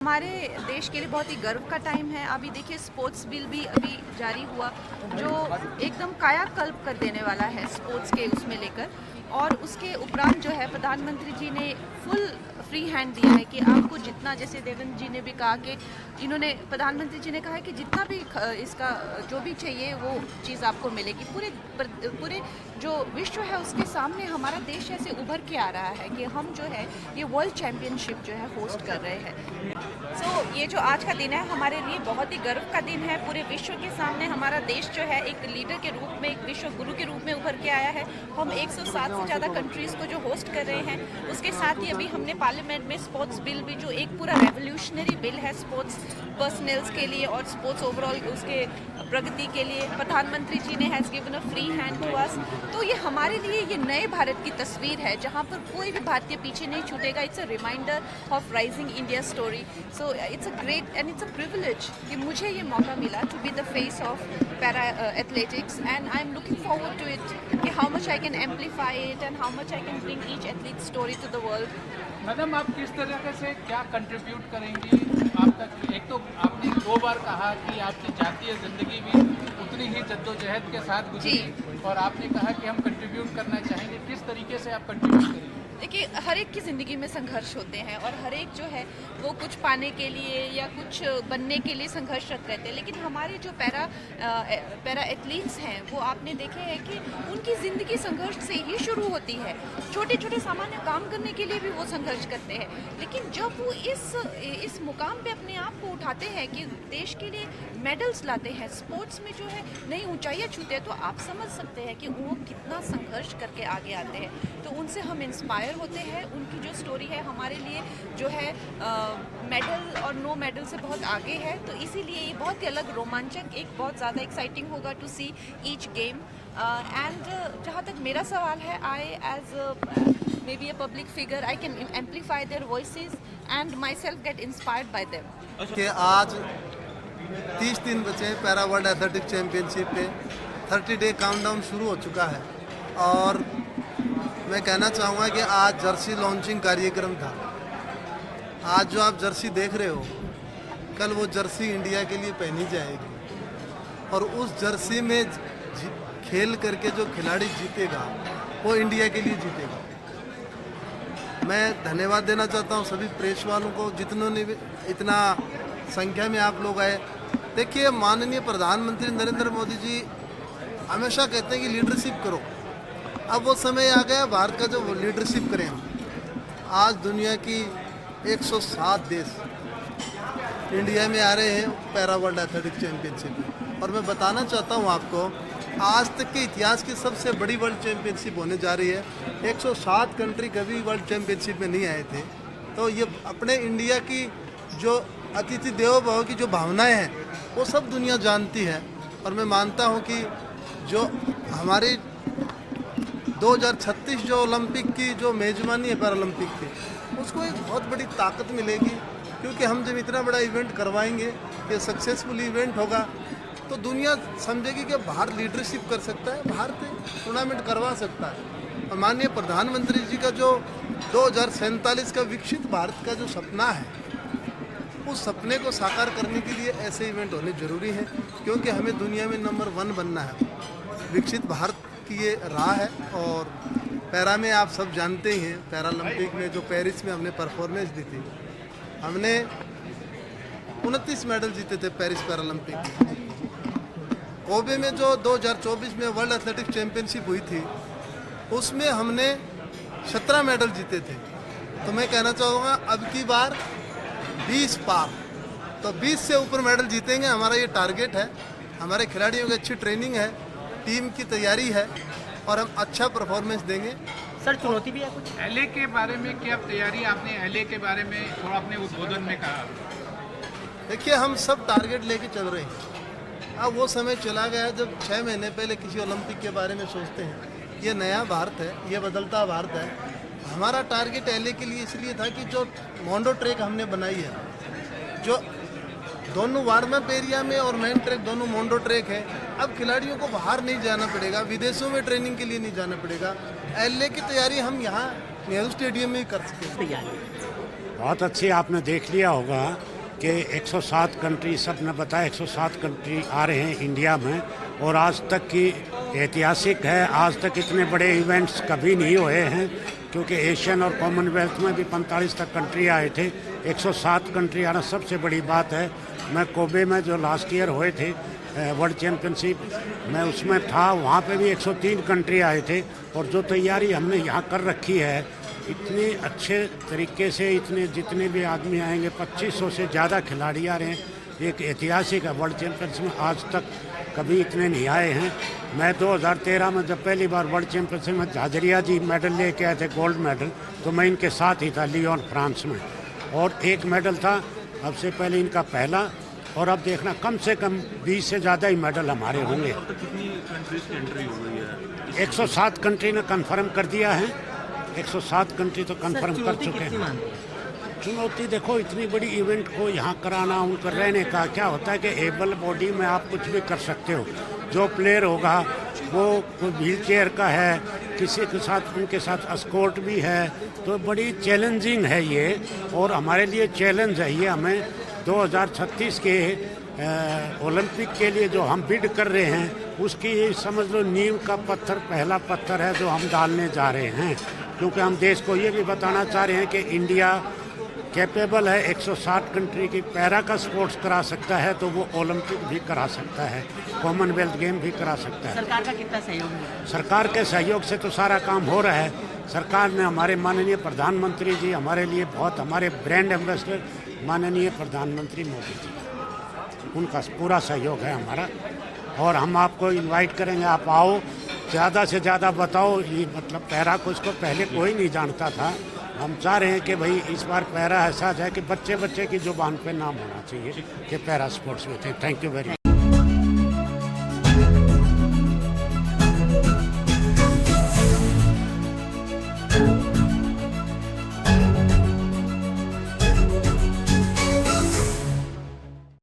हमारे देश के लिए बहुत ही गर्व का टाइम है। अभी देखिए स्पोर्ट्स बिल भी अभी जारी हुआ जो एकदम कायाकल्प कर देने वाला है स्पोर्ट्स के उसमें लेकर, और उसके उपरांत जो है प्रधानमंत्री जी ने फुल फ्री हैंड दिया है कि आपको जितना, जैसे देवेंद्र जी ने भी कहा कि इन्होंने, प्रधानमंत्री जी ने कहा है कि जितना भी इसका जो भी चाहिए वो चीज़ आपको मिलेगी। पूरे जो विश्व है उसके सामने हमारा देश ऐसे उभर के आ रहा है कि हम जो है ये वर्ल्ड चैम्पियनशिप जो है होस्ट कर रहे हैं। ये जो आज का दिन है हमारे लिए बहुत ही गर्व का दिन है। पूरे विश्व के सामने हमारा देश जो है एक लीडर के रूप में, एक विश्व गुरु के रूप में उभर के आया है। हम 107 से ज़्यादा कंट्रीज़ को जो होस्ट कर रहे हैं, उसके साथ ही अभी हमने पार्लियामेंट में स्पोर्ट्स बिल भी, जो एक पूरा रेवोल्यूशनरी बिल है स्पोर्ट्स पर्सनल्स के लिए और स्पोर्ट्स ओवरऑल उसके प्रगति के लिए, प्रधानमंत्री जी ने has given a free hand to us. तो ये हमारे लिए ये नए भारत की तस्वीर है जहाँ पर कोई भी भारतीय पीछे नहीं छूटेगा। It's a reminder of rising India story. So it's a great and it's a privilege कि मुझे ये मौका मिला to be the face of para athletics, and I am looking forward to it कि how much I can amplify it and how much I can bring each athlete story to the world. Madam, आप किस तरीके से क्या contribute करेंगी? आपका एक तो आपने 2 बार कहा कि आपकी जातीय जिंदगी भी उतनी ही जद्दोजहद के साथ गुजरी, और आपने कहा कि हम कंट्रीब्यूट करना चाहेंगे। किस तरीके से आप कंट्रीब्यूट करेंगे? देखिए, हर एक की ज़िंदगी में संघर्ष होते हैं और हर एक जो है वो कुछ पाने के लिए या कुछ बनने के लिए संघर्षरत रहते हैं, लेकिन हमारे जो पैरा एथलीट्स हैं वो आपने देखे हैं कि उनकी ज़िंदगी संघर्ष से ही शुरू होती है। छोटे छोटे सामान्य काम करने के लिए भी वो संघर्ष करते हैं, लेकिन जब वो इस मुकाम पे अपने आप को उठाते हैं कि देश के लिए मेडल्स लाते हैं, स्पोर्ट्स में जो है नई ऊंचाइयाँ छूते हैं, तो आप समझ सकते हैं कि वो कितना संघर्ष करके आगे आते हैं। तो उनसे हम इंस्पायर होते हैं। उनकी जो स्टोरी है हमारे लिए जो है मेडल और नो मेडल से बहुत आगे है, तो इसीलिए ये बहुत ही अलग, रोमांचक, एक बहुत ज़्यादा एक्साइटिंग होगा to see each game. And जहाँ तक मेरा सवाल है, I as may be a public figure, I can amplify their voices and myself get inspired by them. कि आज 30 दिन बचे पैरा वर्ल्ड एथलेटिक चैम्पियनशिप पे 30 डे काउंटडाउन शुरू हो चुका है, और मैं कहना चाहूँगा कि आज जर्सी लॉन्चिंग कार्यक्रम था। आज जो आप जर्सी देख रहे हो, कल वो जर्सी इंडिया के लिए पहनी जाएगी, और उस जर्सी में खेल करके जो खिलाड़ी जीतेगा वो इंडिया के लिए जीतेगा। मैं धन्यवाद देना चाहता हूँ सभी प्रेस वालों को, जितनों ने इतना संख्या में आप लोग आए। देखिए, माननीय प्रधानमंत्री नरेंद्र मोदी जी हमेशा कहते हैं कि लीडरशिप करो। अब वो समय आ गया भारत का जो लीडरशिप करें हम। आज दुनिया की 107 देश इंडिया में आ रहे हैं पैरा वर्ल्ड एथलेटिक चैम्पियनशिप में, और मैं बताना चाहता हूँ आपको, आज तक के इतिहास की सबसे बड़ी वर्ल्ड चैम्पियनशिप होने जा रही है। 107 कंट्री कभी वर्ल्ड चैम्पियनशिप में नहीं आए थे। तो ये अपने इंडिया की जो अतिथि देवो भव की जो भावनाएं हैं वो सब दुनिया जानती है, और मैं मानता हूँ कि जो हमारी 2036 जो ओलंपिक की जो मेजबानी है पैरालंपिक की, उसको एक बहुत बड़ी ताकत मिलेगी, क्योंकि हम जब इतना बड़ा इवेंट करवाएंगे, ये सक्सेसफुल इवेंट होगा, तो दुनिया समझेगी कि भारत लीडरशिप कर सकता है, भारत टूर्नामेंट करवा सकता है। और माननीय प्रधानमंत्री जी का जो 2047 का विकसित भारत का जो सपना है, उस सपने को साकार करने के लिए ऐसे इवेंट होने जरूरी हैं, क्योंकि हमें दुनिया में नंबर 1 बनना है। विकसित भारत की ये राह है। और पैरा में आप सब जानते ही हैं, पैरालंपिक में जो पेरिस में हमने परफॉर्मेंस दी थी, हमने 29 मेडल जीते थे पेरिस पैरालंपिक में। कोबे में जो 2024 में वर्ल्ड एथलेटिक चैम्पियनशिप हुई थी, उसमें हमने 17 मेडल जीते थे। तो मैं कहना चाहूँगा अब की बार 20 पार, तो 20 से ऊपर मेडल जीतेंगे, हमारा ये टारगेट है। हमारे खिलाड़ियों की अच्छी ट्रेनिंग है, टीम की तैयारी है, और हम अच्छा परफॉर्मेंस देंगे। सर, चुनौती भी है कुछ? एलए के बारे में क्या तैयारी? आपने एलए के बारे में थोड़ा अपने उद्बोधन में कहा। देखिए, हम सब टारगेट लेके चल रहे हैं। अब वो समय चला गया जब 6 महीने पहले किसी ओलंपिक के बारे में सोचते हैं। ये नया भारत है, ये बदलता भारत है। हमारा टारगेट एलए के लिए इसलिए था कि जो मोंडो ट्रैक हमने बनाई है, जो दोनों वार्म अप एरिया में और मेन ट्रैक दोनों मोंडो ट्रैक है, अब खिलाड़ियों को बाहर नहीं जाना पड़ेगा, विदेशों में ट्रेनिंग के लिए नहीं जाना पड़ेगा। एलए की तैयारी हम यहाँ नेहरू स्टेडियम में ही कर सकते हैं। तैयारी बहुत अच्छी, आपने देख लिया होगा कि 107 कंट्री, सब ने बताया 107 कंट्री आ रहे हैं इंडिया में, और आज तक की ऐतिहासिक है। आज तक इतने बड़े इवेंट्स कभी नहीं हुए हैं, क्योंकि एशियन और कॉमनवेल्थ में भी 45 तक कंट्री आए थे। 107 कंट्री आना सबसे बड़ी बात है। मैं कोबे में जो लास्ट ईयर हुए थे वर्ल्ड चैम्पियनशिप, मैं उसमें था, वहाँ पे भी 103 कंट्री आए थे। और जो तैयारी हमने यहाँ कर रखी है इतने अच्छे तरीके से, इतने जितने भी आदमी आएंगे, 2500 से ज़्यादा खिलाड़ी आ रहे हैं। एक ऐतिहासिक है, वर्ल्ड चैम्पियनशिप में आज तक कभी इतने नहीं आए हैं। मैं 2013 में जब पहली बार वर्ल्ड चैम्पियनशिप में झाझरिया जी मेडल लेके आए थे, गोल्ड मेडल, तो मैं इनके साथ ही था लियोन फ्रांस में, और एक मेडल था। अब से पहले इनका पहला, और अब देखना कम से कम 20 से ज़्यादा ही मेडल हमारे होंगे। अब तक कितनी कंट्रीज की एंट्री हो गई है? 107 कंट्री ने कंफर्म कर दिया है। 107 कंट्री तो कंफर्म कर चुके हैं। चुनौती देखो, इतनी बड़ी इवेंट को यहाँ कराना, उनको रहने का क्या होता है कि एबल बॉडी में आप कुछ भी कर सकते हो। जो प्लेयर होगा वो कोई व्हील चेयर का है, किसी के साथ उनके साथ एस्कॉर्ट भी है, तो बड़ी चैलेंजिंग है ये, और हमारे लिए चैलेंज है ये। हमें 2036 के ओलंपिक के लिए जो हम बिड कर रहे हैं, उसकी समझ लो नींव का पत्थर, पहला पत्थर है जो हम डालने जा रहे हैं। क्योंकि हम देश को ये भी बताना चाह रहे हैं कि इंडिया कैपेबल है 160 कंट्री की पैरा का स्पोर्ट्स करा सकता है, तो वो ओलंपिक भी करा सकता है, कॉमनवेल्थ गेम भी करा सकता है। सरकार का कितना सहयोग है? सरकार के सहयोग से तो सारा काम हो रहा है। सरकार ने, हमारे माननीय प्रधानमंत्री जी हमारे लिए बहुत, हमारे ब्रांड एम्बेसडर माननीय प्रधानमंत्री मोदी जी, उनका पूरा सहयोग है हमारा। और हम आपको इनवाइट करेंगे, आप आओ, ज़्यादा से ज़्यादा बताओ। ये मतलब पैरा को इसको पहले कोई नहीं जानता था। हम चाह रहे हैं कि भाई इस बार पैरा ऐसा जाए कि बच्चे बच्चे की जुबान पे नाम होना चाहिए कि पैरा स्पोर्ट्स में थे। Thank you very much.